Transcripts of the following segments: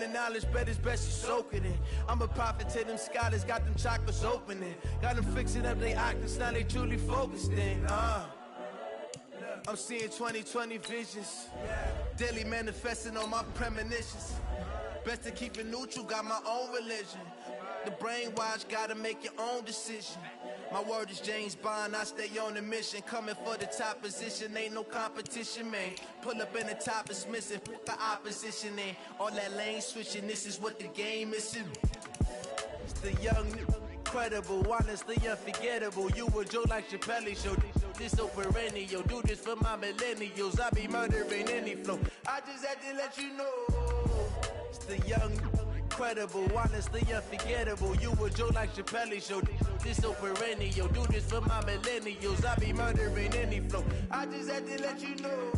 the knowledge, but it's best you soak it in. I'm a prophet to them scholars, got them chakras opening. Got them fixing up they octaves, now they truly focused in. I'm seeing 2020 visions, daily manifesting on my premonitions. Best to keep it neutral, got my own religion. The brainwash, gotta make your own decision. My word is James Bond, I stay on a mission. Coming for the top position, ain't no competition, man. Pull up in the top is missing, put the opposition in. All that lane switching, this is what the game is. It's the young, incredible, honestly unforgettable. You a Joe like Chappelle show. This so perennial, do this for my millennials. I be murdering any flow. I just had to let you know. It's the young, incredible, honestly unforgettable. You a Joe like Chappelle show. This so perennial, do this for my millennials. I be murdering any flow. I just had to let you know.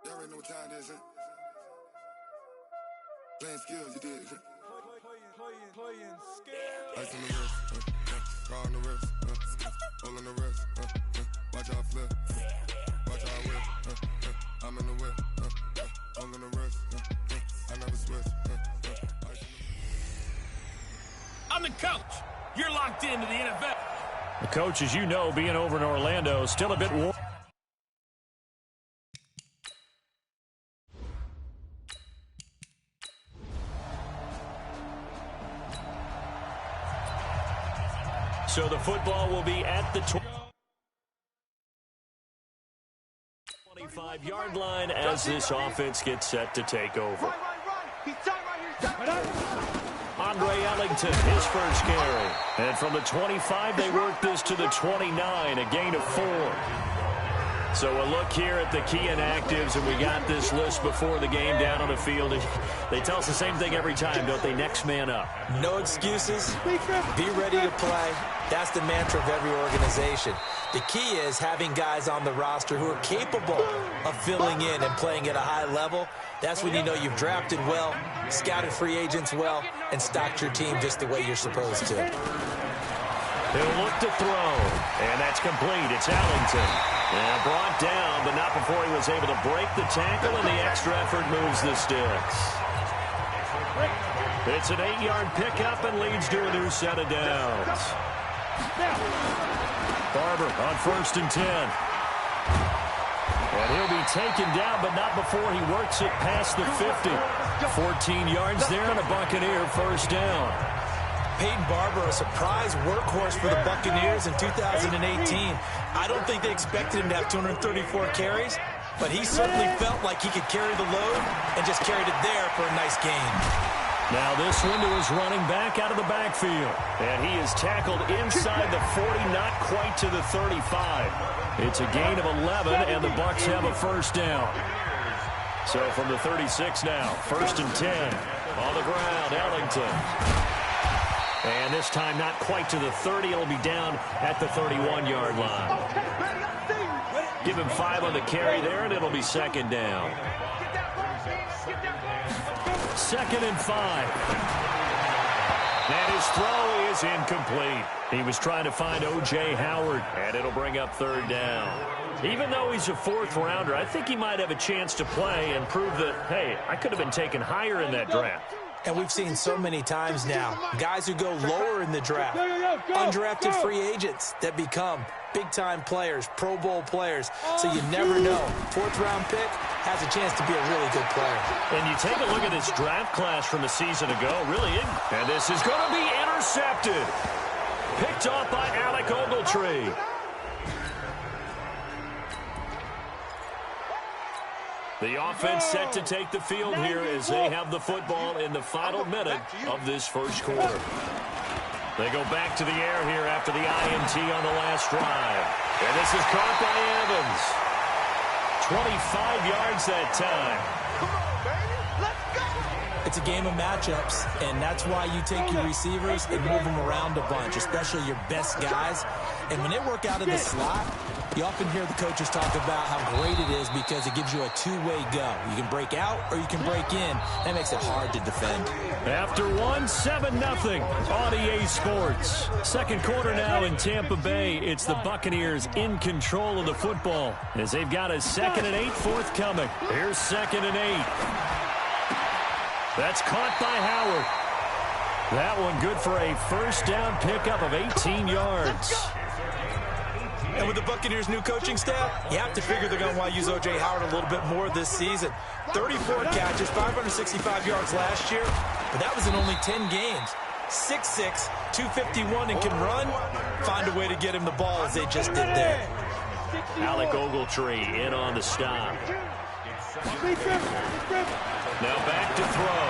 You already know what time it is, huh? Playing skills, you did. Playing skills. Ice on the wrist, car on the wrist, hole on the wrist, watch out flip, watch out whip, I'm in the whip, hole on the wrist, I never switch, I'm the coach. You're locked into the NFL. The coach, as you know, being over in Orlando, is still a bit warm. So the football will be at the 25-yard line as this offense gets set to take over. Andre Ellington, his first carry. And from the 25, they work this to the 29, a gain of 4. So a look here at the key inactives, and we got this list before the game down on the field. They tell us the same thing every time, don't they? Next man up. No excuses. Be ready to play. That's the mantra of every organization. The key is having guys on the roster who are capable of filling in and playing at a high level. That's when you know you've drafted well, scouted free agents well, and stocked your team just the way you're supposed to. He'll look to throw, and that's complete. It's Ellington. And brought down, but not before he was able to break the tackle, and the extra effort moves the sticks. It's an 8-yard pickup and leads to a new set of downs. Barber on 1st and 10. And he'll be taken down, but not before he works it past the 50. 14 yards there and a Buccaneer first down. Peyton Barber, a surprise workhorse for the Buccaneers in 2018. I don't think they expected him to have 234 carries, but he certainly felt like he could carry the load and just carried it there for a nice gain. Now this one to his running back out of the backfield. And he is tackled inside the 40, not quite to the 35. It's a gain of 11, and the Bucs have a first down. So from the 36 now, 1st and 10. On the ground, Ellington. And this time not quite to the 30. It'll be down at the 31-yard line. Give him 5 on the carry there, and it'll be 2nd down. 2nd and 5. And his throw is incomplete. He was trying to find O.J. Howard, and it'll bring up 3rd down. Even though he's a 4th rounder, I think he might have a chance to play and prove that, hey, I could have been taken higher in that draft. And we've seen so many times now, guys who go lower in the draft, undrafted free agents that become big-time players, Pro Bowl players. So you never know. 4th-round pick has a chance to be a really good player. And you take a look at this draft class from a season ago, really. And this is going to be intercepted. Picked off by Alec Ogletree. The offense set to take the field here as they have the football in the final minute of this first quarter. They go back to the air here after the INT on the last drive. And this is caught by Evans. 25 yards that time. It's It's a game of matchups, and that's why you take your receivers and move them around a bunch, especially your best guys. And when they work out in the slot, you often hear the coaches talk about how great it is because it gives you a two-way go. You can break out or you can break in. That makes it hard to defend. After 7-0 on EA Sports. Second quarter now in Tampa Bay. It's the Buccaneers in control of the football as they've got a 2nd and 8 forthcoming. Here's 2nd and 8. That's caught by Howard. That one good for a first down pickup of 18 yards. And with the Buccaneers' new coaching staff, you have to figure they're going to want to use O.J. Howard a little bit more this season. 34 catches, 565 yards last year, but that was in only 10 games. 6'6", 251, and can run. Find a way to get him the ball as they just did there. Alec Ogletree in on the stop. Now back to throw.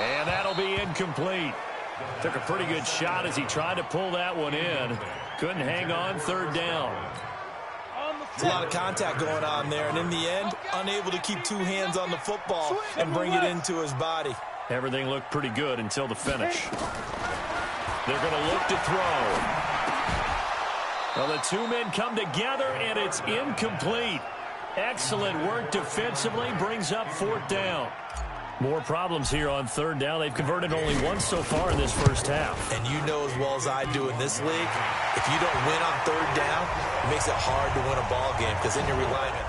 And that'll be incomplete. Took a pretty good shot as he tried to pull that one in. Couldn't hang on, 3rd down. It's a lot of contact going on there, and in the end, unable to keep two hands on the football and bring it into his body. Everything looked pretty good until the finish. They're going to look to throw. Well, the two men come together, and it's incomplete. Excellent work defensively, brings up 4th down. More problems here on 3rd down. They've converted only once so far in this first half. And you know as well as I do in this league, if you don't win on 3rd down, it makes it hard to win a ball game because then you're relying on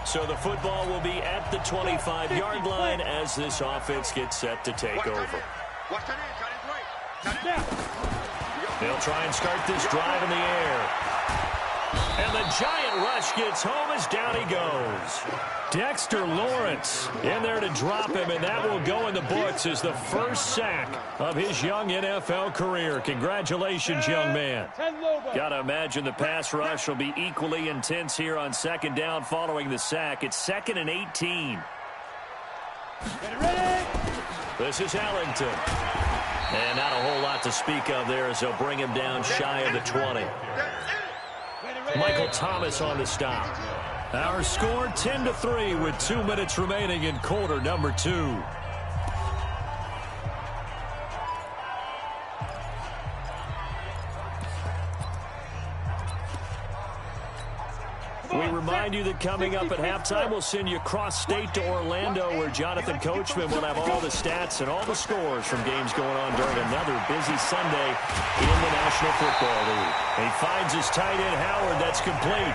it. So the football will be at the 25-yard line as this offense gets set to take over. They'll try and start this drive in the air. And the giant rush gets home as down he goes. Dexter Lawrence in there to drop him, and that will go in the books as the first sack of his young NFL career. Congratulations, young man. Got to imagine the pass rush will be equally intense here on 2nd down following the sack. It's 2nd and 18. This is Ellington. And not a whole lot to speak of there as they'll bring him down shy of the 20. Michael Thomas on the stop. Our score 10-3 with 2 minutes remaining in quarter number 2. We remind you that coming up at halftime, we'll send you cross-state to Orlando, where Jonathan Coachman will have all the stats and all the scores from games going on during another busy Sunday in the National Football League. He finds his tight end, Howard. That's complete.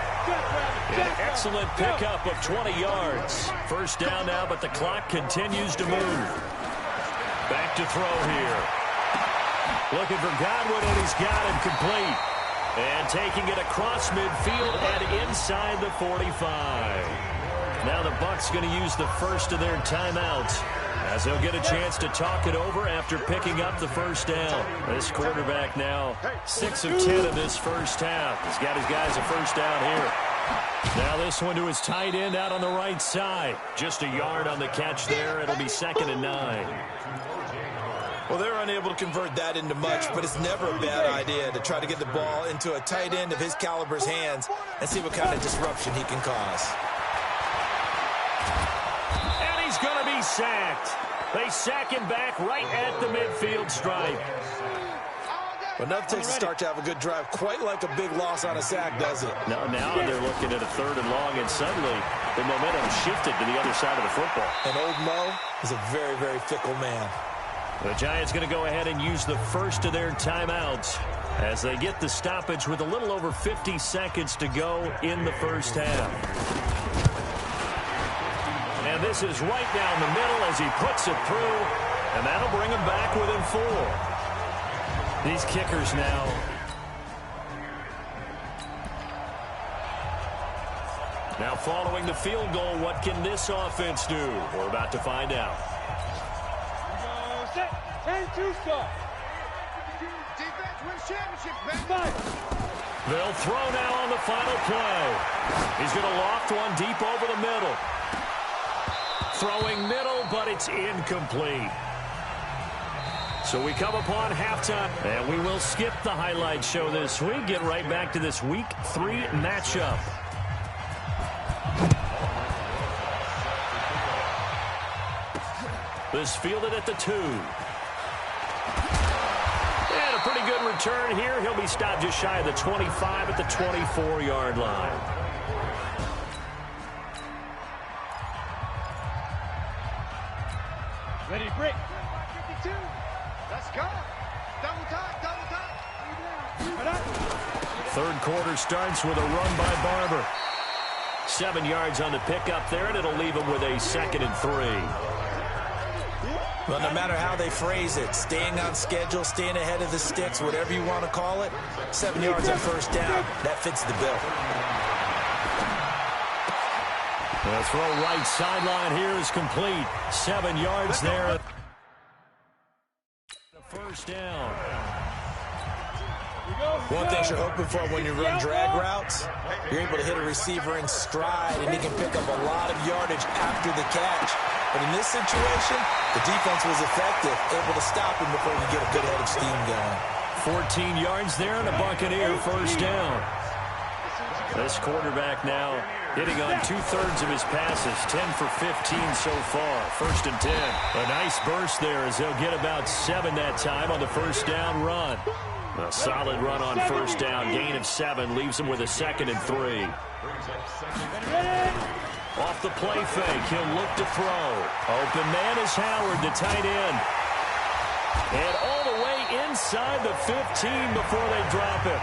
An excellent pickup of 20 yards. First down now, but the clock continues to move. Back to throw here. Looking for Godwin, and he's got him complete. And taking it across midfield and inside the 45. Now the Bucs going to use the first of their timeouts as they'll get a chance to talk it over after picking up the first down. This quarterback now 6 of 10 in this first half. He's got his guys a first down here. Now this one to his tight end out on the right side. Just a yard on the catch there. It'll be 2nd and 9. Well, they're unable to convert that into much, but it's never a bad idea to try to get the ball into a tight end of his caliber's hands and see what kind of disruption he can cause. And he's going to be sacked. They sack him back right at the midfield stripe. But enough takes to start to have a good drive, quite like a big loss on a sack, does it? Now they're looking at a 3rd and long, and suddenly the momentum shifted to the other side of the football. And old Mo is a very, very fickle man. The Giants going to go ahead and use the first of their timeouts as they get the stoppage with a little over 50 seconds to go in the first half. And this is right down the middle as he puts it through, and that'll bring him back within 4. These kickers now. Now following the field goal, what can this offense do? We're about to find out. 10-2 start. Defense wins championships, man. They'll throw now on the final play. He's going to loft one deep over the middle. Throwing middle, but it's incomplete. So we come upon halftime, and we will skip the highlight show this week. Get right back to this Week 3 matchup. This fielded at the 2. And a pretty good return here. He'll be stopped just shy of the 25 at the 24-yard line. Ready to break. 52. Let's go. Double time. Third quarter starts with a run by Barber. 7 yards on the pickup there, and it'll leave him with a 2nd and 3. Well, no matter how they phrase it, staying on schedule, staying ahead of the sticks, whatever you want to call it, 7 yards on first down, that fits the bill. The throw right sideline here is complete. 7 yards there. First down. One thing you're hoping for when you run drag routes, you're able to hit a receiver in stride, and he can pick up a lot of yardage after the catch. But in this situation, the defense was effective, able to stop him before he get a good head of steam going. 14 yards there, and a Buccaneer first down. This quarterback now hitting on 2/3 of his passes, 10 for 15 so far. 1st and 10. A nice burst there as they'll get about 7 that time on the first down run. A solid run on first down. Gain of 7 leaves him with a 2nd and 3. Off the play fake, he'll look to throw. Open man is Howard, the tight end. And all the way inside the 15 before they drop it.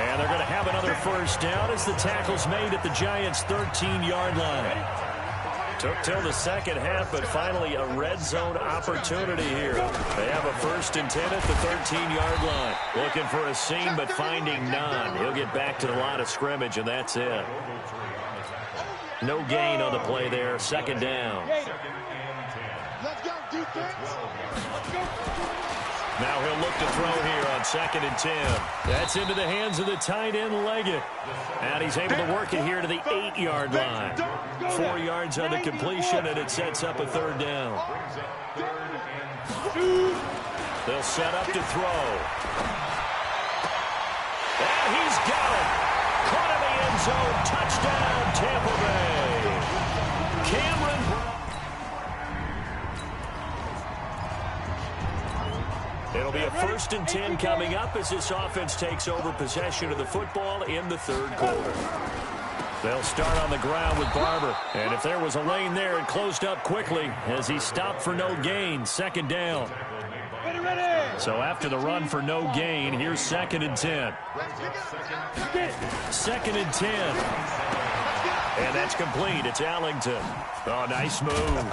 And they're going to have another first down as the tackle's made at the Giants' 13-yard line. Took till the second half, but finally a red zone opportunity here. They have a 1st and 10 at the 13-yard line. Looking for a seam, but finding none. He'll get back to the line of scrimmage, and that's it. No gain on the play there. 2nd down. Let's go, defense. Let's go. Now he'll look to throw here on 2nd and 10. That's into the hands of the tight end, Leggett. And he's able to work it here to the 8-yard line. 4 yards on the completion, and it sets up a 3rd down. They'll set up to throw. And he's got it. Caught in the end zone. Touchdown, Tampa Bay. Cameron. It'll be a 1st and 10 coming up as this offense takes over possession of the football in the 3rd quarter. They'll start on the ground with Barber. And if there was a lane there, it closed up quickly as he stopped for no gain. 2nd down. So after the run for no gain, here's 2nd and 10. 2nd and 10. And that's complete. It's Allington. Oh, nice move.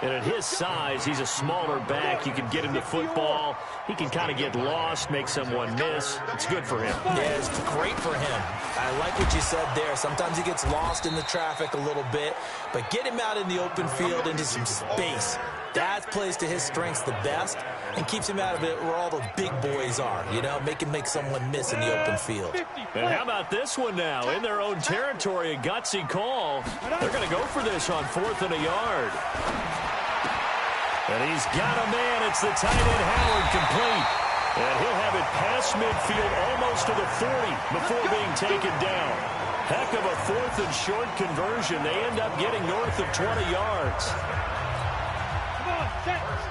And at his size, he's a smaller back. You can get him the football. He can kind of get lost, make someone miss. It's good for him. Yeah, it's great for him. I like what you said there. Sometimes he gets lost in the traffic a little bit, but get him out in the open field into some space. That plays to his strengths the best and keeps him out of it where all the big boys are, you know, make someone miss in the open field. And how about this one now? In their own territory, a gutsy call. They're going to go for this on 4th and a yard. And he's got a man. It's the tight end, Howard, complete. And he'll have it past midfield almost to the 40 before being taken down. Heck of a 4th and short conversion. They end up getting north of 20 yards.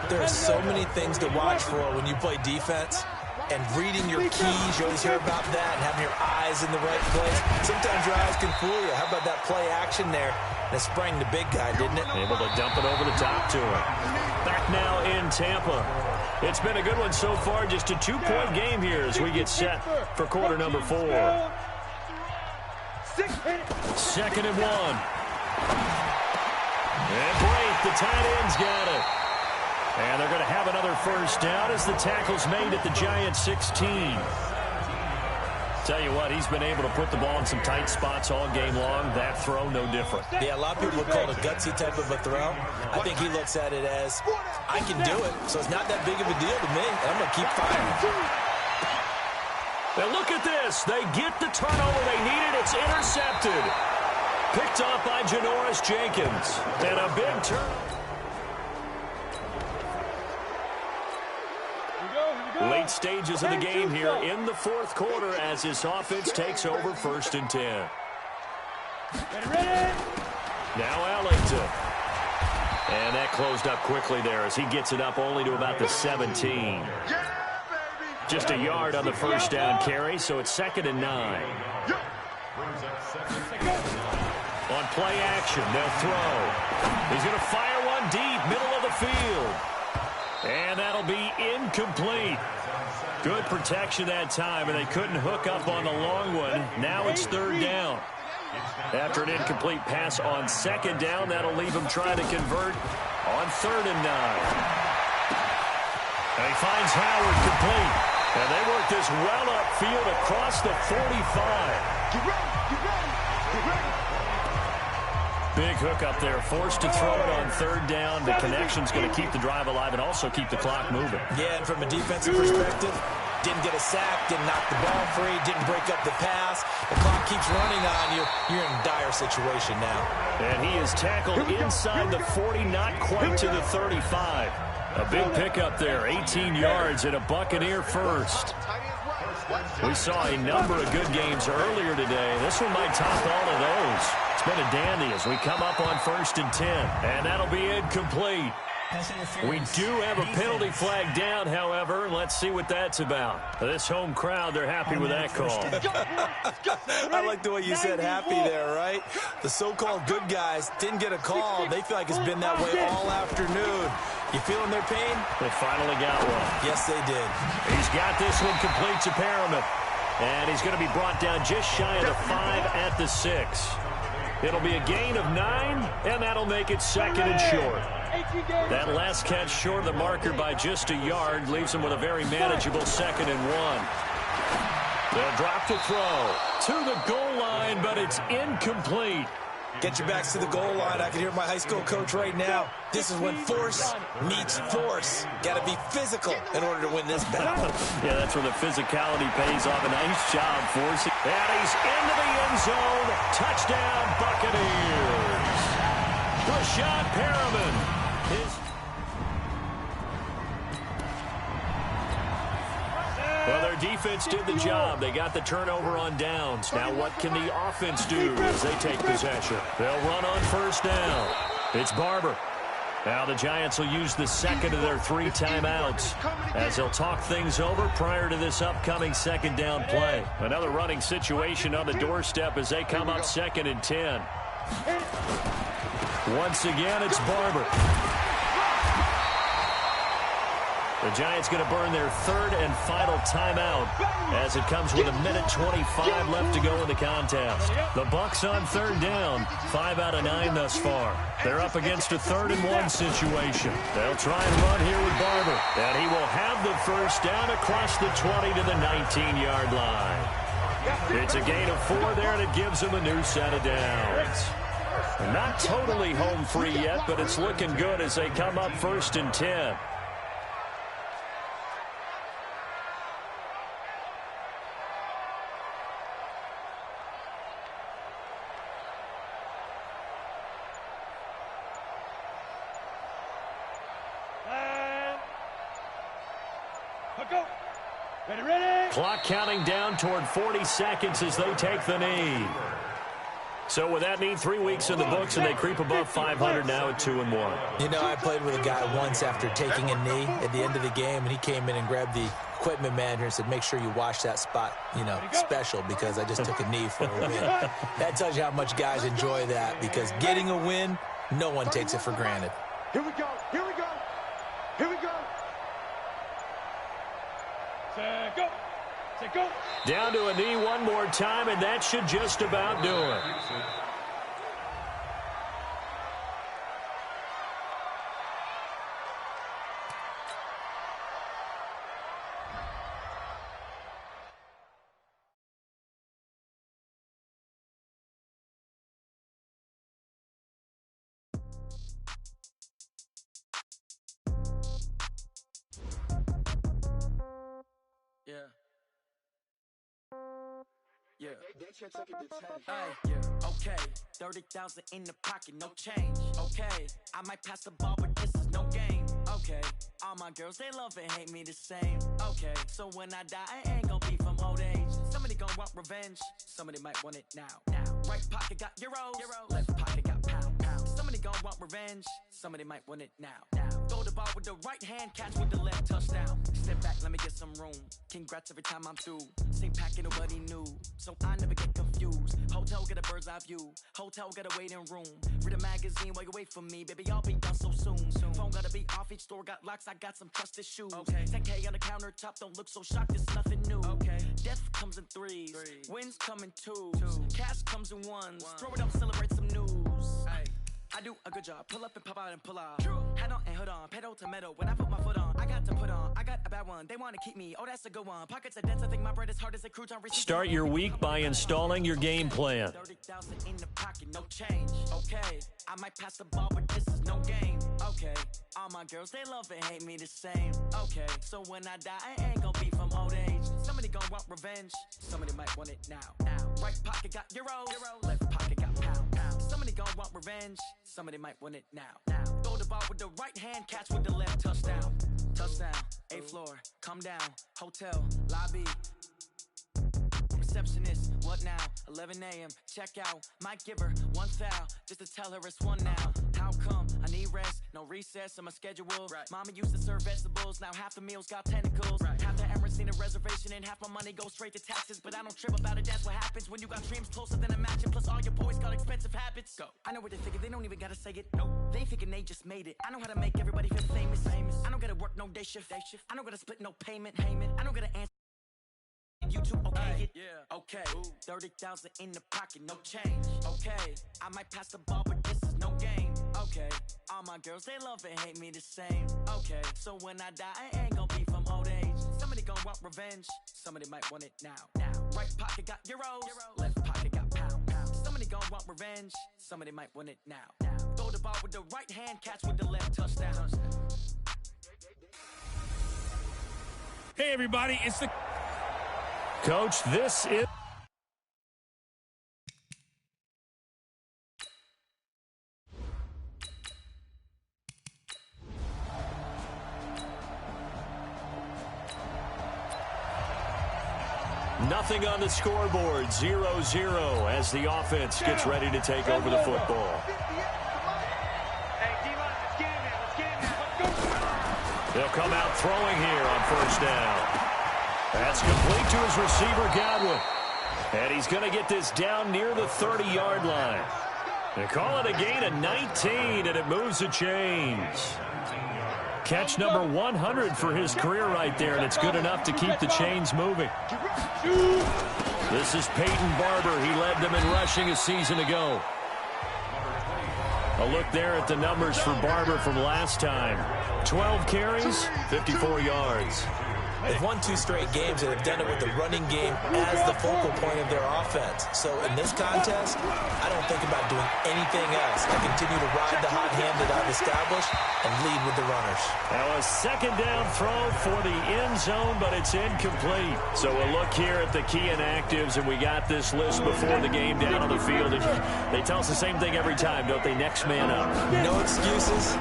There are so many things to watch for when you play defense. And reading your keys, you always hear about that, and having your eyes in the right place. Sometimes your eyes can fool you. How about that play action there? And it sprang the big guy, didn't it? Able to dump it over the top to him. Back now in Tampa. It's been a good one so far. Just a 2-point game here as we get set for quarter number 4. 2nd and 1. And Brate, the tight end's got it. And they're going to have another first down as the tackle's made at the Giants' 16. Tell you what, he's been able to put the ball in some tight spots all game long. That throw, no different. Yeah, a lot of people would call it a gutsy type of a throw. I think he looks at it as, I can do it, so it's not that big of a deal to me. I'm going to keep firing. Now look at this. They get the turnover they needed. It's intercepted. Picked up by Janoris Jenkins. And a big turn. Late stages of the game here in the 4th quarter as this offense takes over 1st and 10. Now Ellington. And that closed up quickly there as he gets it up only to about the 17. Just a yard on the first down carry, so it's 2nd and 9. On play action, they'll throw. He's going to fire one deep, middle of the field. And that'll be incomplete. Good protection that time, and they couldn't hook up on the long one. Now it's 3rd down. After an incomplete pass on 2nd down, that'll leave him trying to convert on 3rd and 9. And he finds Howard complete. And they work this well upfield across the 45. Get ready, get ready, get ready. Big hook up there, forced to throw it on 3rd down. The connection's going to keep the drive alive and also keep the clock moving. Yeah, and from a defensive perspective, didn't get a sack, didn't knock the ball free, didn't break up the pass. The clock keeps running on you. You're in a dire situation now. And he is tackled inside the 40, not quite to the 35. A big pickup there, 18 yards and a Buccaneer first. We saw a number of good games earlier today. This one might top all of those. It's been a dandy as we come up on 1st and 10. And that'll be incomplete. We do have a penalty flag down, however. Let's see what that's about. This home crowd, they're happy with that call. I like the way you said happy there, right? The so-called good guys didn't get a call. They feel like it's been that way all afternoon. You feeling their pain? They finally got one. Yes, they did. He's got this one complete to Perriman. And he's going to be brought down just shy of the 5 at the 6. It'll be a gain of 9, and that'll make it 2nd and short. That last catch short of the marker by just a yard leaves him with a very manageable 2nd and 1. They'll drop the throw to the goal line, but it's incomplete. Get your backs to the goal line. I can hear my high school coach right now. This is when force meets force. Got to be physical in order to win this battle. Yeah, that's where the physicality pays off. A nice job forcing. And he's into the end zone. Touchdown, Buccaneers. Rashad Perriman. Well, their defense did the job. They got the turnover on downs. Now what can the offense do as they take possession? They'll run on 1st down. It's Barber. Now the Giants will use the 2nd of their 3 timeouts as they'll talk things over prior to this upcoming 2nd down play. Another running situation on the doorstep as they come up 2nd and 10. Once again, it's Barber. The Giants going to burn their 3rd and final timeout as it comes with 1:25 left to go in the contest. The Bucs on 3rd down, 5 out of 9 thus far. They're up against a 3rd and 1 situation. They'll try and run here with Barber, and he will have the 1st down across the 20 to the 19-yard line. It's a gain of 4 there, and it gives them a new set of downs. Not totally home free yet, but it's looking good as they come up 1st and 10. Clock counting down toward 40 seconds as they take the knee. So with that knee, 3 weeks in the books, and they creep above 500 now at 2-1. You know, I played with a guy once after taking a knee at the end of the game, and he came in and grabbed the equipment manager and said, make sure you wash that spot, you know, special, because I just took a knee for a win. That tells you how much guys enjoy that, because getting a win, no one takes it for granted. Here we go, here we go, here we go. Set, go. Set, go. Down to a knee one more time, and that should just about do it. Yeah. Yeah, okay. 30,000 in the pocket, no change. Okay, I might pass the ball, but this is no game. Okay, all my girls, they love and hate me the same. Okay, so when I die, I ain't gonna be from old age. Somebody gonna want revenge, somebody might want it now. Right pocket got euros, left pocket got pound. Somebody gon' want revenge, somebody might want it now. Throw the ball with the right hand, catch with the left, touchdown. Step back, let me get some room. Congrats every time I'm through. Same packet, nobody new, so I never get confused. Hotel get a bird's eye view, hotel get a waiting room. Read a magazine while you wait for me, baby, I'll be done so soon. Phone gotta be off, each store got locks, I got some trusted shoes. 10K on the countertop, don't look so shocked, it's nothing new. Death comes in threes, wins come in twos, cash comes in ones. Throw it up, celebrate some news. I do a good job, pull up and pop out and pull out. Hat on and hood on, pedal to metal. When I put my foot on, I got to put on. I got a bad one, they want to keep me. Oh, that's a good one. Pockets are dense, I think my bread is hard as a crouton. Start your week by installing your game plan. 30,000 in the pocket, no change. Okay, I might pass the ball, but this is no game. Okay, all my girls, they love and hate me the same. Okay, so when I die, I ain't gonna be from old age. Somebody gon' want revenge, somebody might want it now. Right pocket got euros, left pocket got pound. Somebody gon' want revenge, somebody might want it now. Throw the ball with the right hand, catch with the left, touchdown. Touchdown, 8th floor, come down, hotel, lobby. Receptionist, what now? 11 a.m., check out. Might give her one foul, just to tell her it's one now. How come? I need rest, no recess in my schedule. Mama used to serve vegetables, now half the meals got tentacles. Half the Emirates need a reservation and half my money goes straight to taxes. But I don't trip about it, that's what happens when you got dreams closer than a match. Plus all your boys got expensive habits. Go. I know what they thinking, they don't even gotta say it. Nope. They thinking they just made it. I know how to make everybody feel famous. I don't gotta work no day shift. I don't gotta split no payment. I don't gotta answer YouTube, okay, okay. 30,000 in the pocket, no change. Okay, I might pass the ball, but this is no game. Okay, all my girls, they love and hate me the same. Okay, so when I die, I ain't gonna be from old age. Somebody gon' want revenge, somebody might want it now. Right pocket got euros, left pocket got pound. Somebody gon' want revenge, somebody might want it now. Throw the ball with the right hand, catch with the left, touchdown. Hey, everybody, it's the... Coach, this is... Nothing on the scoreboard, 0-0 as the offense gets ready to take over the football. They'll come out throwing here on first down. That's complete to his receiver, Godwin. And he's going to get this down near the 30-yard line. They call it a gain of 19, and it moves the chains. Catch number 100 for his career right there, and it's good enough to keep the chains moving. This is Peyton Barber. He led them in rushing a season ago. A look there at the numbers for Barber from last time. 12 carries, 54 yards. They've won 2 straight games and have done it with the running game as the focal point of their offense. So in this contest, I don't think about doing anything else. I continue to ride the hot hand that I've established and lead with the runners. Now a second down throw for the end zone, but it's incomplete. So we'll look here at the key inactives, and we got this list before the game down on the field. And they tell us the same thing every time, don't they? Next man up. No excuses.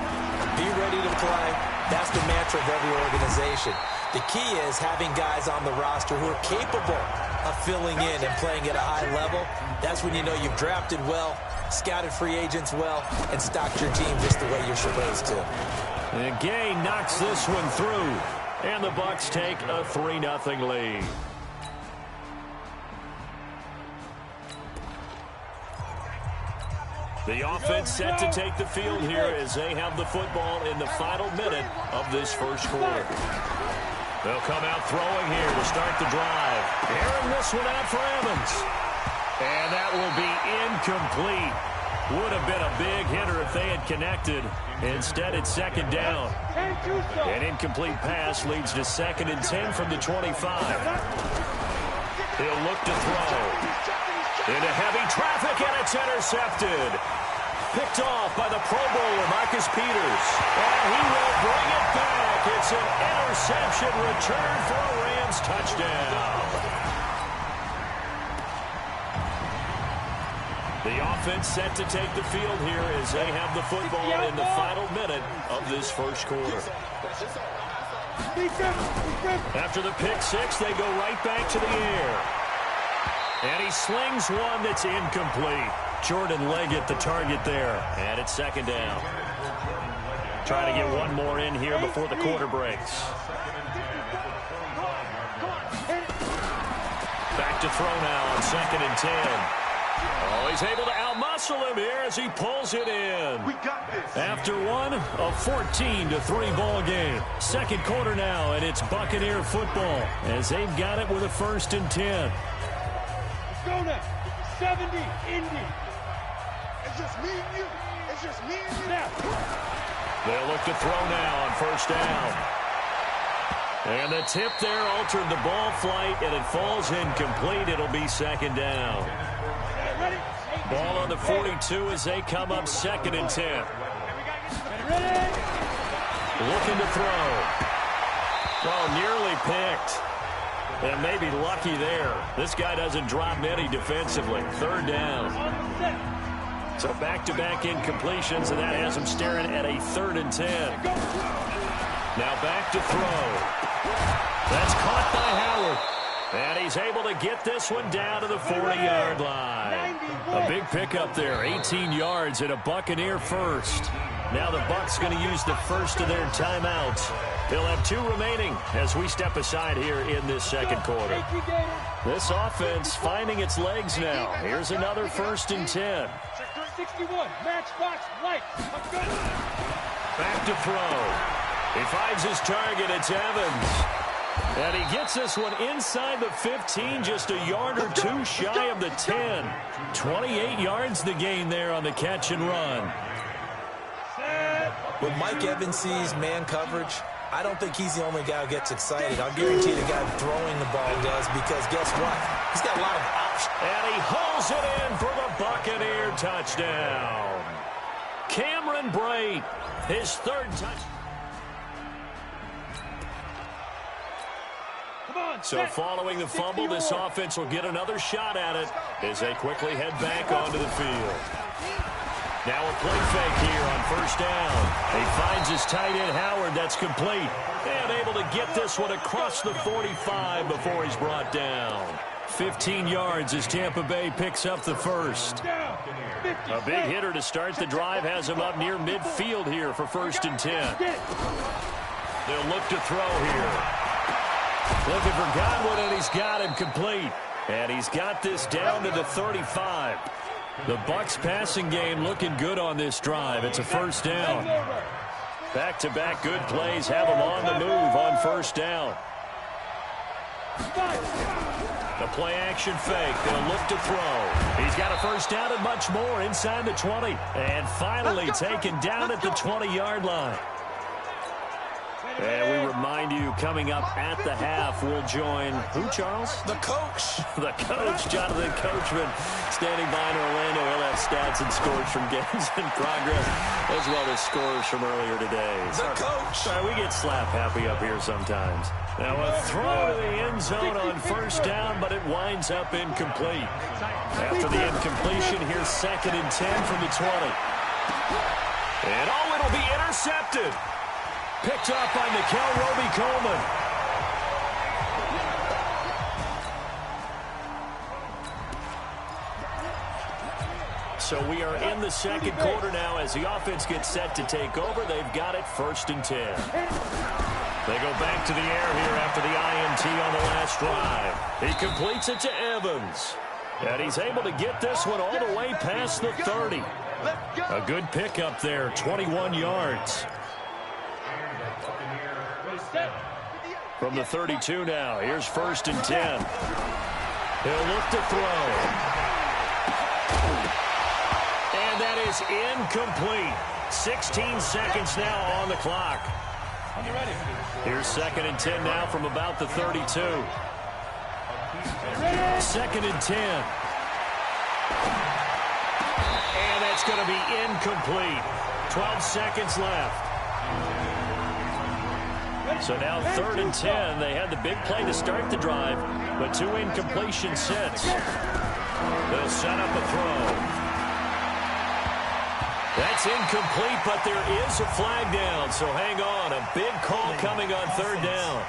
Be ready to play. That's the mantra of every organization. The key is having guys on the roster who are capable of filling in and playing at a high level. That's when you know you've drafted well, scouted free agents well, and stocked your team just the way you're supposed to. And Gay knocks this one through, and the Bucs take a 3-0 lead. The offense set to take the field here as they have the football in the final minute of this first quarter. They'll come out throwing here to start the drive. Airing this one out for Evans. And that will be incomplete. Would have been a big hitter if they had connected. Instead, it's second down. An incomplete pass leads to 2nd and 10 from the 25. He'll look to throw. Into heavy traffic, and it's intercepted. Picked off by the Pro Bowler, Marcus Peters. And he will bring it back. It's an interception return for a Rams touchdown. The offense set to take the field here as they have the football in the final minute of this first quarter. After the pick six, they go right back to the air. And he slings one that's incomplete. Jordan Leggett, the target there. And it's second down. Trying to get one more in here before the quarter breaks. Back to throw now on 2nd and 10. Oh, he's able to outmuscle him here as he pulls it in. We got this. After one, a 14-3 ball game. Second quarter now, and it's Buccaneer football as they've got it with a 1st and 10. Let's go now. 70, Indy. It's just me and you. It's just me and you. Now. They'll look to throw now on 1st down. And the tip there altered the ball flight, and it falls incomplete. It'll be 2nd down. Ball on the 42 as they come up 2nd and 10. Looking to throw. Well, nearly picked. And maybe lucky there. This guy doesn't drop many defensively. 3rd down. So back-to-back incompletions, and that has him staring at a 3rd and 10. Now back to throw. That's caught by Howard. And he's able to get this one down to the 40-yard line. A big pickup there, 18 yards and a Buccaneer first. Now the Bucs going to use the first of their timeouts. They'll have 2 remaining as we step aside here in this second quarter. This offense finding its legs now. Here's another 1st and 10. 61, matchbox, light. Back to throw. He finds his target. It's Evans. And he gets this one inside the 15, just a yard or 2 shy of the 10. 28 yards the gain there on the catch and run. When Mike Evans sees man coverage, I don't think he's the only guy who gets excited. I'll guarantee the guy throwing the ball does, because guess what? He's got a lot of options. And he hauls it in for the Buccaneer touchdown. Cameron Brate, his 3rd touchdown. So following the fumble, this offense will get another shot at it as they quickly head back onto the field. Now a play fake here on 1st down. He finds his tight end Howard. That's complete. And able to get this one across the 45 before he's brought down. 15 yards as Tampa Bay picks up the first. A big hitter to start the drive has him up near midfield here for 1st and 10. They'll look to throw here. Looking for Godwin, and he's got him complete. And he's got this down to the 35. The Bucs passing game looking good on this drive. It's a 1st down. Back-to-back good plays have them on the move on 1st down. The play action fake. They'll look to throw. He's got a 1st down and much more inside the 20. And finally taken down at the 20-yard line. And we remind you, coming up at the half, we'll join who, Charles? The coach. The coach, Jonathan Coachman, standing by in Orlando. He'll have stats and scores from games in progress, as well as scores from earlier today. The coach. Sorry, we get slap happy up here sometimes. Now a throw to the end zone on 1st down, but it winds up incomplete. After the incompletion, here's 2nd and 10 from the 20. And it'll be intercepted. Picked up by Nikel Roby-Coleman. So we are in the second quarter now as the offense gets set to take over. They've got it 1st and 10. They go back to the air here after the INT on the last drive. He completes it to Evans. And he's able to get this one all the way past the 30. A good pickup there, 21 yards. From the 32 now, here's 1st and 10. He'll look to throw. And that is incomplete. 16 seconds now on the clock. Here's 2nd and 10 now from about the 32. 2nd and 10. And that's going to be incomplete. 12 seconds left. So now 3rd and 10. They had the big play to start the drive, but 2 incompletions since. They'll set up a throw. That's incomplete, but there is a flag down, so hang on. A big call coming on 3rd down.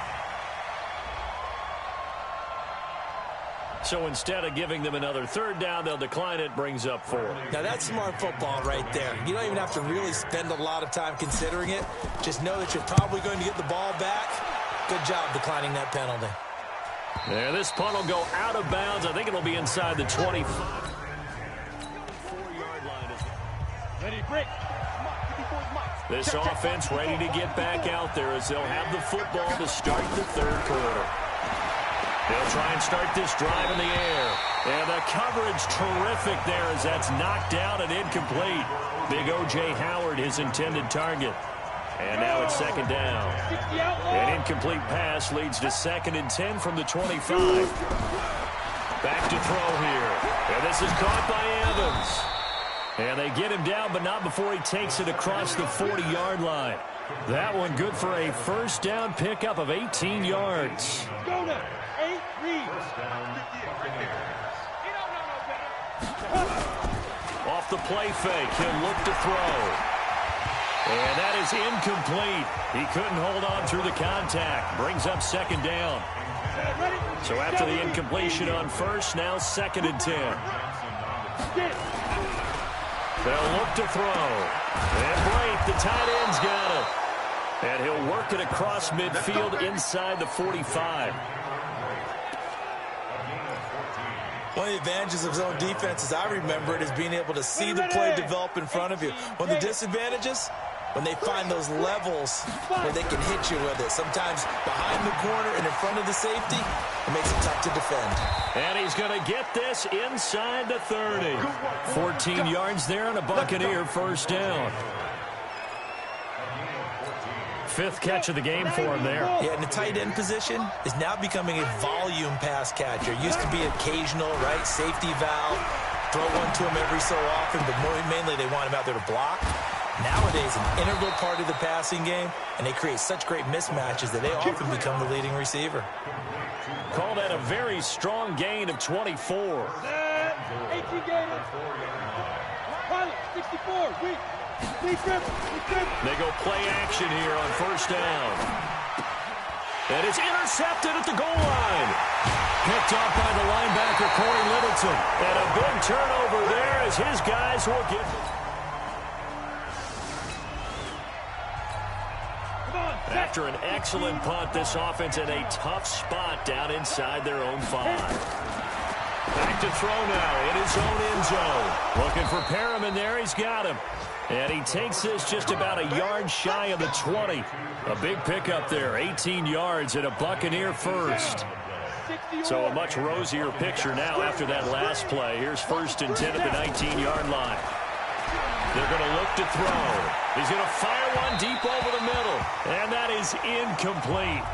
So instead of giving them another third down, they'll decline it, brings up 4. Now, that's smart football right there. You don't even have to really spend a lot of time considering it. Just know that you're probably going to get the ball back. Good job declining that penalty. There, this punt will go out of bounds. I think it'll be inside the 25. 4-yard line. Ready, break. This offense ready to get back out there as they'll have the football to start the third quarter. They'll try and start this drive in the air. And the coverage terrific there as that's knocked down and incomplete. Big O.J. Howard, his intended target. And now it's second down. An incomplete pass leads to 2nd and 10 from the 25. Back to throw here. And this is caught by Evans. And they get him down, but not before he takes it across the 40-yard line. That one good for a first down pickup of 18 yards. Go now. 8 reads. Off the play fake, he'll look to throw. And that is incomplete. He couldn't hold on through the contact. Brings up second down. So after the incompletion on first, now 2nd and 10. They'll look to throw. And Blake, the tight end's got it. And he'll work it across midfield inside the 45. One of the advantages of zone defense, as I remember it, is being able to see the play develop in front of you. One of the disadvantages, when they find those levels where they can hit you with it. Sometimes behind the corner and in front of the safety, it makes it tough to defend. And he's going to get this inside the 30. 14 yards there on a Buccaneer first down. 5th catch of the game for him there. Yeah, and the tight end position is now becoming a volume pass catcher. Used to be occasional, right? Safety valve. Throw one to him every so often, but mainly they want him out there to block. Nowadays, an integral part of the passing game, and they create such great mismatches that they often become the leading receiver. Call that a very strong gain of 24. 18 gain. Pilot, 64, weak. They go play action here on first down. And it's intercepted at the goal line. Picked off by the linebacker, Corey Littleton. And a big turnover there as his guys will get... After an excellent punt, this offense in a tough spot down inside their own 5. Back to throw now in his own end zone. Looking for Perriman there. He's got him. And he takes this just about a yard shy of the 20. A big pickup there, 18 yards and a Buccaneer first. So a much rosier picture now after that last play. Here's 1st and 10 at the 19-yard line. They're going to look to throw. He's going to fire one deep over the middle. And that is incomplete.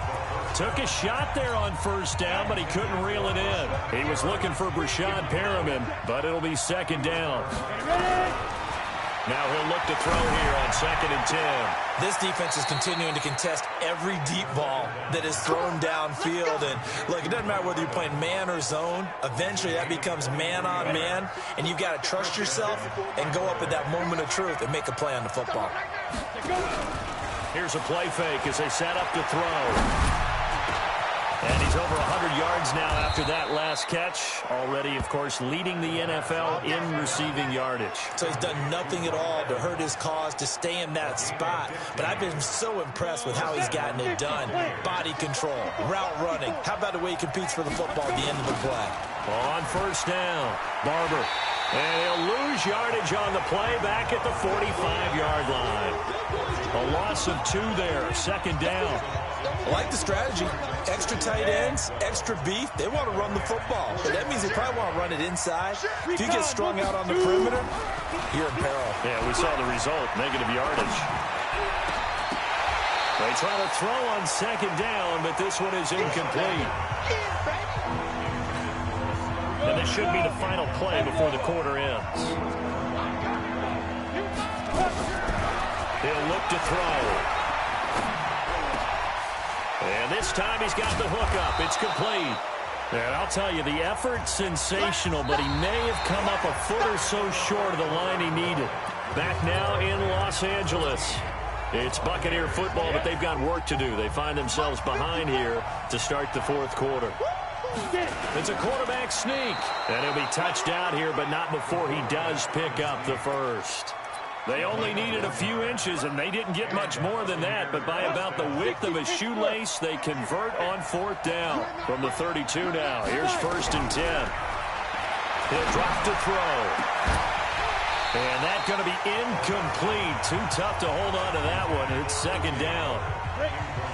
Took a shot there on first down, but he couldn't reel it in. He was looking for Brashad Perriman, but it'll be second down. Now he'll look to throw here on 2nd and 10. This defense is continuing to contest every deep ball that is thrown downfield. And look, it doesn't matter whether you're playing man or zone. Eventually that becomes man on man. And you've got to trust yourself and go up at that moment of truth and make a play on the football. Here's a play fake as they set up to throw. And he's over 100 yards now after that last catch. Already, of course, leading the NFL in receiving yardage. So he's done nothing at all to hurt his cause, to stay in that spot. But I've been so impressed with how he's gotten it done. Body control, route running. How about the way he competes for the football at the end of the play? On first down, Barber. And he'll lose yardage on the play back at the 45-yard line. A loss of 2 there, second down. I like the strategy. Extra tight ends, extra beef. They want to run the football. But that means they probably want to run it inside. If you get strung out on the perimeter, you're in peril. Yeah, we saw the result, negative yardage. They try to throw on second down, but this one is incomplete. And this should be the final play before the quarter ends. He'll look to throw. And this time he's got the hook up. It's complete. And I'll tell you, the effort's sensational, but he may have come up a foot or so short of the line he needed. Back now in Los Angeles. It's Buccaneer football, but they've got work to do. They find themselves behind here to start the fourth quarter. It's a quarterback sneak. And he'll be touched out here, but not before he does pick up the first. They only needed a few inches, and they didn't get much more than that, but by about the width of a shoelace, they convert on 4th down. From the 32 now, here's 1st and 10. He'll drop to throw. And that's going to be incomplete. Too tough to hold on to that one. It's 2nd down.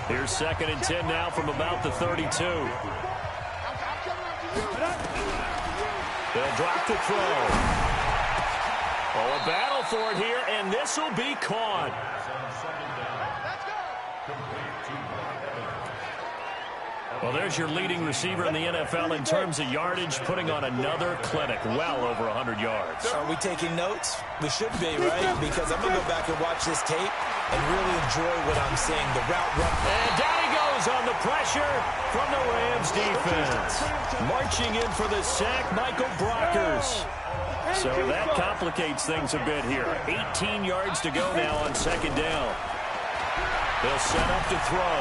Here's 2nd and 10 now from about the 32. They'll drop to throw. Oh, a battle for it here, and this will be caught. Well, there's your leading receiver in the NFL in terms of yardage, putting on another clinic, well over 100 yards. Are we taking notes? We should be, right? Because I'm going to go back and watch this tape and really enjoy what I'm seeing, the route run. And down he goes on the pressure from the Rams defense. Marching in for the sack, Michael Brockers. So that complicates things a bit here. 18 yards to go now on 2nd down. They'll set up to throw.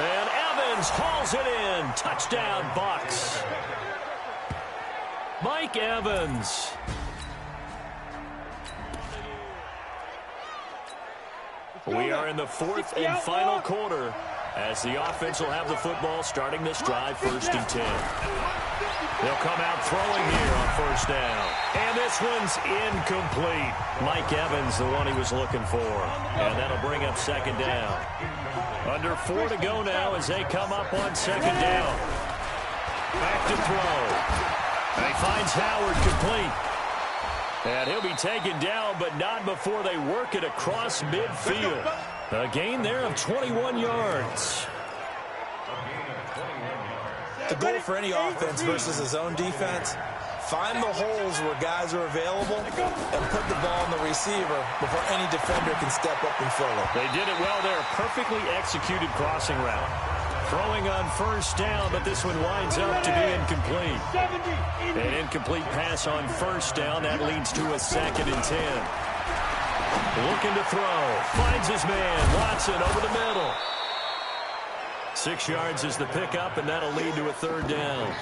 And Evans hauls it in. Touchdown, Bucs. Mike Evans. We are in the 4th and final quarter as the offense will have the football starting this drive, 1st and 10. They'll come out throwing here on 1st down. And this one's incomplete. Mike Evans, the one he was looking for. And that'll bring up 2nd down. Under 4 to go now as they come up on 2nd down. Back to throw. And he finds Howard complete. And he'll be taken down, but not before they work it across midfield. A gain there of 21 yards. The goal for any offense versus his own defense, find the holes where guys are available and put the ball on the receiver before any defender can step up and fill it. They did it well there. Perfectly executed crossing route. Throwing on 1st down, but this one winds up to be incomplete. An incomplete pass on 1st down. That leads to a 2nd and 10. Looking to throw. Finds his man. Watson over the middle. 6 yards is the pickup, and that'll lead to a 3rd down.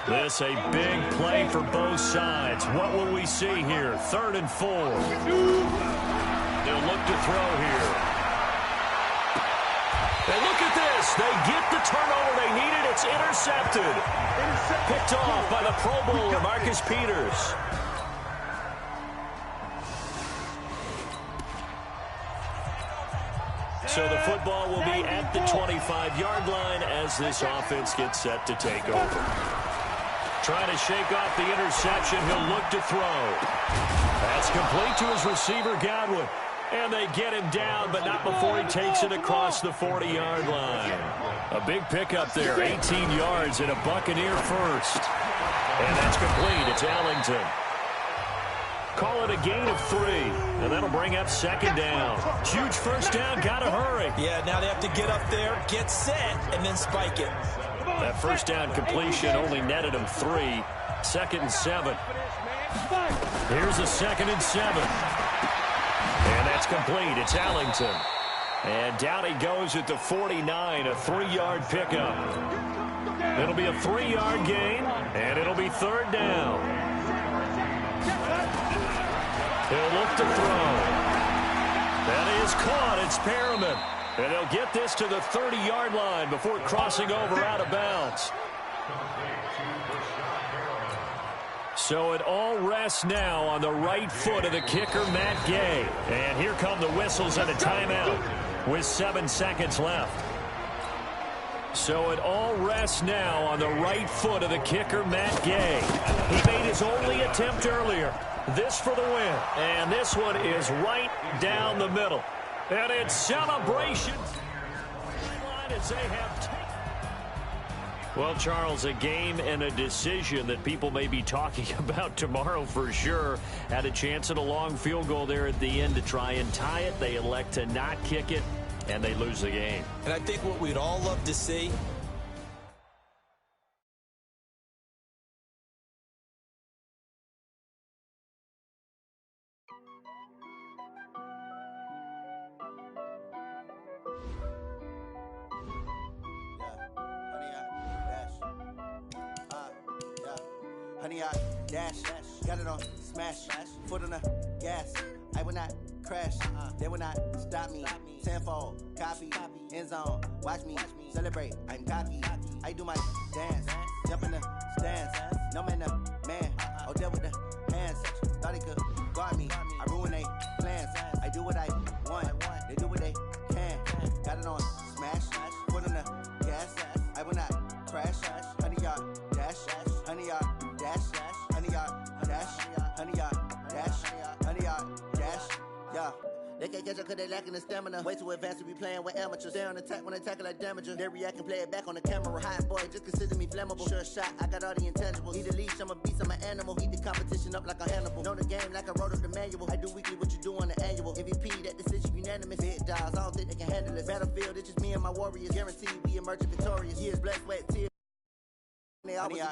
This a big play for both sides. What will we see here? 3rd and 4. They'll look to throw here. And look at this. They get the turnover they needed. It's intercepted. Picked off by the Pro Bowler, Marcus Peters. So the football will be at the 25-yard line as this offense gets set to take over. Trying to shake off the interception. He'll look to throw. That's complete to his receiver, Godwin. And they get him down, but not before he takes it across the 40-yard line. A big pickup there, 18 yards and a Buccaneer first. And that's complete. It's Ellington. Call it a gain of 3, and that'll bring up 2nd down. Huge 1st down, gotta hurry. Yeah, now they have to get up there, get set, and then spike it. That 1st down completion only netted him 3. 2nd and 7. Here's a 2nd and 7. And that's complete. It's Ellington. And down he goes at the 49, a 3-yard pickup. It'll be a 3-yard gain, and it'll be 3rd down. He'll look to throw. That is caught. It's Perriman. And they'll get this to the 30-yard line before crossing over out of bounds. So it all rests now on the right foot of the kicker, Matt Gay. And here come the whistles and a timeout with 7 seconds left. So it all rests now on the right foot of the kicker, Matt Gay. He made his only attempt earlier. This for the win. And this one is right down the middle. And it's celebrations. As they have well, Charles, a game and a decision that people may be talking about tomorrow for sure. Had a chance at a long field goal there at the end to try and tie it. They elect to not kick it, and they lose the game. And I think what we'd all love to see 100 yard dash. Got it on smash. Foot on the gas. I will not crash. They will not stop me. Tenfold, copy, end zone. Watch me celebrate. I'm cocky. I do my dance. Jump in the stands. No man, man. Oh, there with the hands. Thought he could guard me. I ruin they plans. I do what I want. They do what they can. Got it on smash. Foot on the gas. I will not crash. 100 yard dash. 100 yard dash. 100 yard dash. 100 yard dash. 100 yard dash. Yeah. They can't catch up cause they lacking the stamina. Way too advanced to be playing with amateurs. Stay on attack when they tackle like damager. They react and play it back on the camera. Hot boy, just consider me flammable. Sure shot, I got all the intangibles. Need a leash, I'm a beast, I'm an animal. Heat the competition up like a Hannibal. Know the game like I wrote up the manual. I do weekly what you do on the annual. MVP, that decision unanimous. Big dials, I don't think they can handle it. Battlefield, it's just me and my warriors. Guaranteed we emerging victorious. Years, blood, sweat, tears. They always